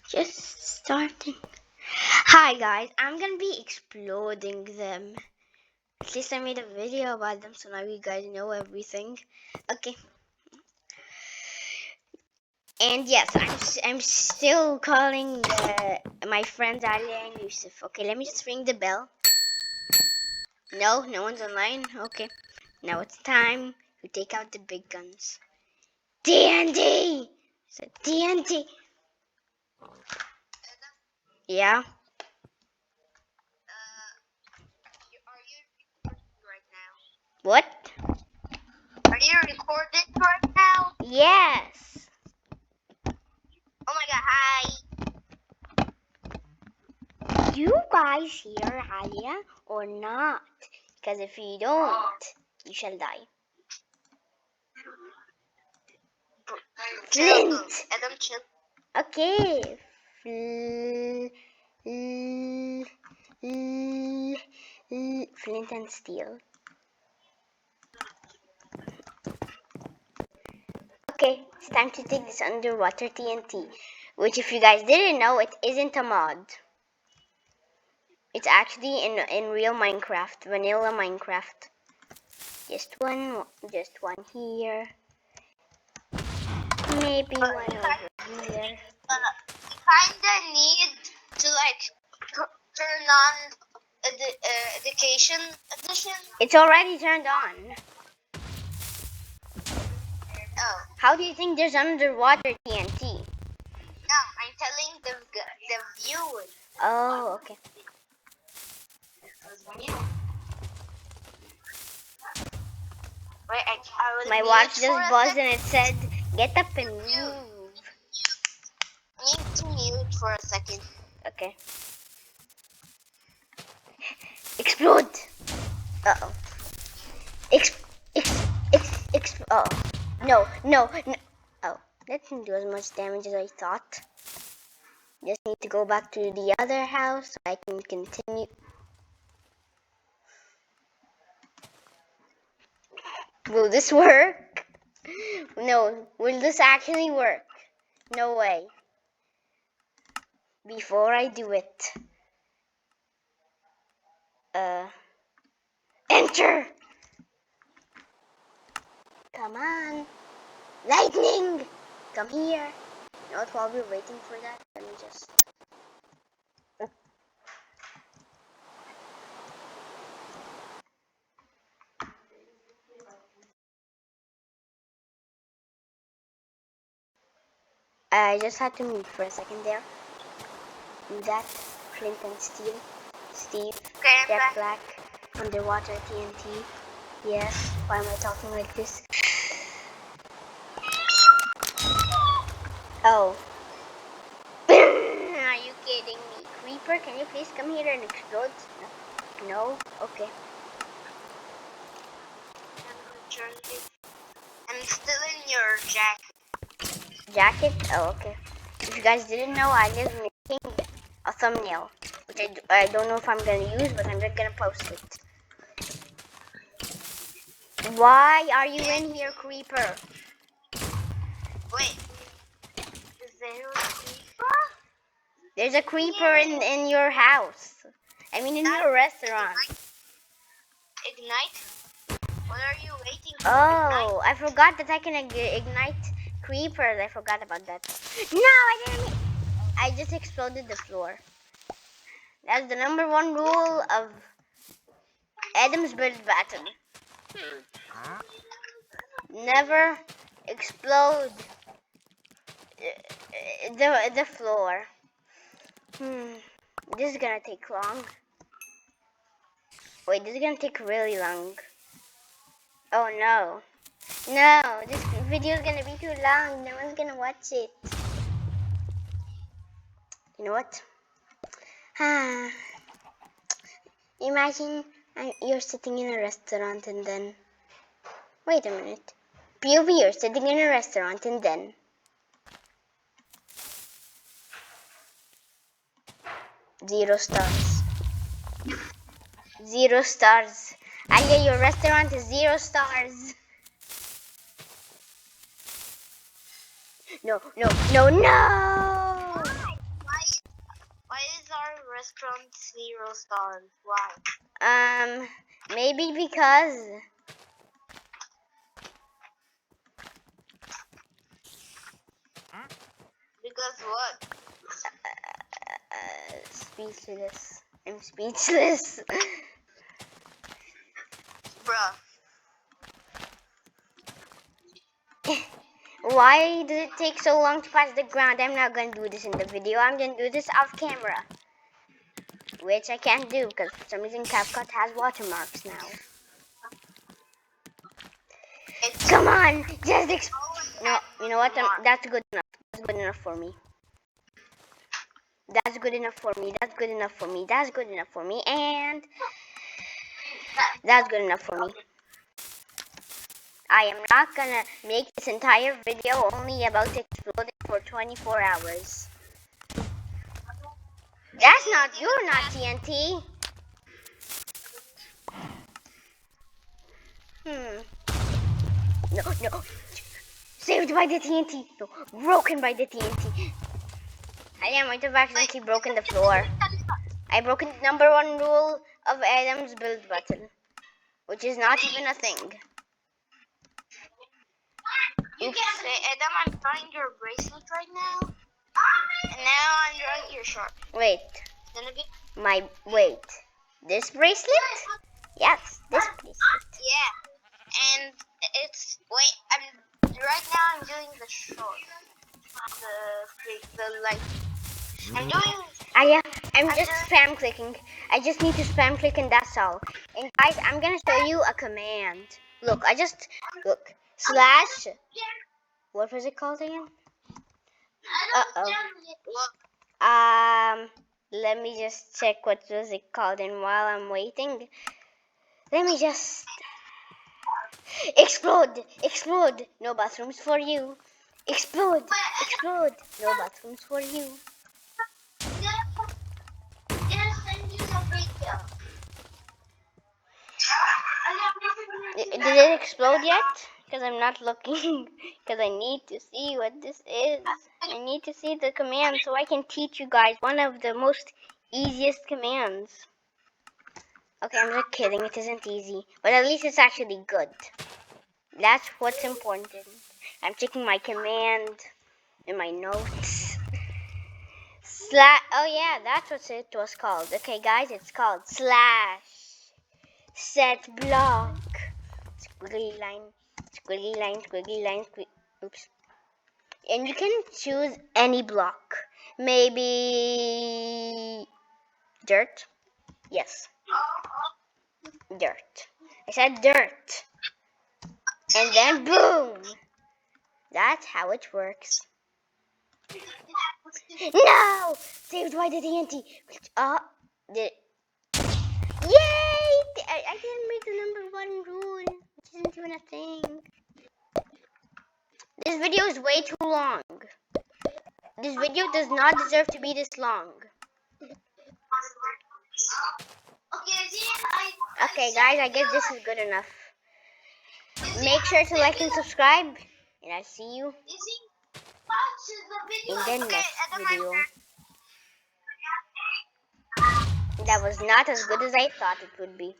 Just starting. Hi guys, I'm gonna be exploding them. At least I made a video about them, so now you guys know everything. Okay. And yes, I'm still calling my friends Alia and Yusuf. Okay, let me just ring the bell. No one's online. Okay. Now it's time to take out the big guns. TNT! So TNT! Yeah? Are you recording right now? What? Are you recording right now? Yes! Oh my god, hi. You guys hear Alia or not? Because if you don't, you shall die. Flint! Adam, chill. Okay. Flint and steel. Okay, it's time to take this underwater TNT. Which, if you guys didn't know, it isn't a mod. It's actually in real Minecraft, vanilla Minecraft. Just one here. Maybe one over here. You kinda need to turn on the education edition. It's already turned on. Oh, How do you think there's underwater TNT? no, I'm telling the viewers. Oh, okay. Wait, I will My mute watch for just a buzzed second. and it said, "Get up and move." I need to mute for a second. Okay. Explode! Uh-oh. Oh. No. Oh, that didn't do as much damage as I thought. Just need to go back to the other house so I can continue. Will this work? No. Will this actually work? No way. Before I do it. Enter! Come on. Lightning! Come here. You know what, while we're waiting for that, let me just... I just had to move for a second there. Do that. Flint and steel. Steve. Okay, I'm Jet back. Black. Underwater TNT. Yes. Why am I talking like this? Oh. Are you kidding me? Creeper, can you please come here and explode? No? Okay. I'm still in your Jacket? Oh, okay. If you guys didn't know, I live making a thumbnail. Which I don't know if I'm going to use, but I'm just going to post it. Why are you in here, Creeper? Wait. Is there a creeper? There's a creeper in your house. I mean, in your restaurant. Ignite? What are you waiting for? Oh, I forgot that I can ignite creepers. I forgot about that. No, I didn't. I just exploded the floor. That's the #1 rule of Adam's Build Battle. Never explode the floor. This is gonna take long. Wait, this is gonna take really long. Oh no. No, this video is gonna be too long. No one's gonna watch it. You know what? Imagine you're sitting in a restaurant and then... Wait a minute. POV, you're sitting in a restaurant and then... 0 stars. 0 stars. Alia, your restaurant is 0 stars. No. want 0 stars. Why? Maybe because Because what? speechless. I'm speechless. Bruh. Why does it take so long to pass the ground? I'm not gonna do this in the video. I'm gonna do this off camera. Which I can't do because for some reason CapCut has watermarks now. It's Come on, just no. had You know what? mark. That's good enough. That's good enough for me. That's good enough for me. That's good enough for me. That's good enough for me. And that's good enough for me. I am not gonna make this entire video only about exploding for 24 hours. That's not, you're not TNT. No. Saved by the TNT. No, broken by the TNT. I might have accidentally broken the floor. I broken the #1 rule of Adam's build button, which is not even a thing. Oops. Say, Adam, I'm drawing your bracelet right now. And now I'm drawing your shirt. Wait, wait. This bracelet? Yes, this bracelet. Yeah. And it's, wait, right now I'm doing the short. I'm doing, I'm just spam clicking. I just need to spam click and that's all. And guys, I'm gonna show you a command. Look, look, slash, what was it called again? Let me just check what was it called, and while I'm waiting, let me just explode, no bathrooms for you. Explode, no bathrooms for you. Did it explode yet? Because I'm not looking. Because I need to see what this is. I need to see the command so I can teach you guys one of the most easiest commands. Okay, I'm just kidding. It isn't easy. But at least it's actually good. That's what's important. I'm checking my command in my notes. Oh yeah, that's what it was called. Okay, guys, it's called slash set block. Squiggly line, squiggly line, squiggly line, oops. And you can choose any block. Maybe dirt. Yes, dirt. I said dirt. And then boom. That's how it works. No! Saved by the TNT. Did Yay! I didn't make the #1 rule, which isn't even a thing. This video is way too long. This video does not deserve to be this long. Okay, guys, I guess this is good enough. Make sure to like and subscribe, and I'll see you in the next video. That was not as good as I thought it would be.